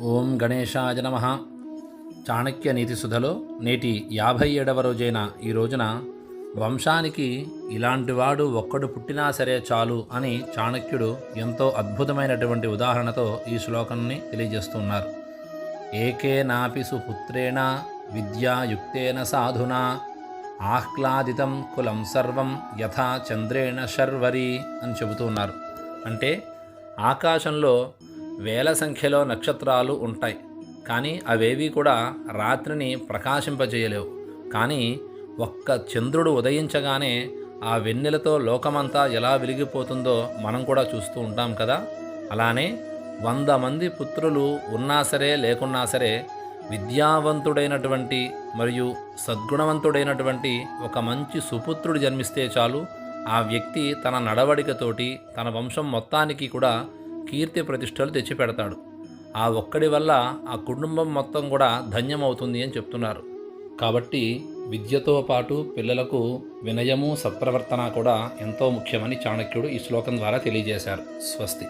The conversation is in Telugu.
ఓం గణేశాయ నమః. చాణక్య నీతి సుధలో నేటి 57వ రోజైన ఈ రోజున వంశానికి ఇలాంటివాడు ఒక్కడు పుట్టినా సరే చాలు అని చాణక్యుడు ఎంతో అద్భుతమైనటువంటి ఉదాహరణతో ఈ శ్లోకాన్ని తెలియజేస్తున్నారు. ఏకేనాపి సుపుత్రేణ విద్యాయుక్తేన సాధునా ఆహ్లాదితం కులం సర్వం యథా చంద్రేణ శర్వరి అని చెబుతున్నారు. అంటే ఆకాశంలో వేల సంఖ్యలో నక్షత్రాలు ఉంటాయి, కానీ అవేవి కూడా రాత్రిని ప్రకాశింపజేయలేవు. కానీ ఒక్క చంద్రుడు ఉదయించగానే ఆ వెన్నెలతో లోకమంతా ఎలా వెలిగిపోతుందో మనం కూడా చూస్తూ ఉంటాం కదా. అలానే 100 మంది పుత్రులు ఉన్నా సరే లేకున్నా సరే విద్యావంతుడైనటువంటి మరియు సద్గుణవంతుడైనటువంటి ఒక మంచి సుపుత్రుడు జన్మిస్తే చాలు, ఆ వ్యక్తి తన నడవడికతోటి తన వంశం మొత్తానికి కూడా కీర్తి ప్రతిష్టలు తెచ్చిపెడతాడు. ఆ ఒక్కడి వల్ల ఆ కుటుంబం మొత్తం కూడా ధన్యమవుతుంది అని చెప్తున్నారు. కాబట్టి విద్యతో పాటు పిల్లలకు వినయము సత్ప్రవర్తన కూడా ఎంతో ముఖ్యమని చాణక్యుడు ఈ శ్లోకం ద్వారా తెలియజేశారు. స్వస్తి.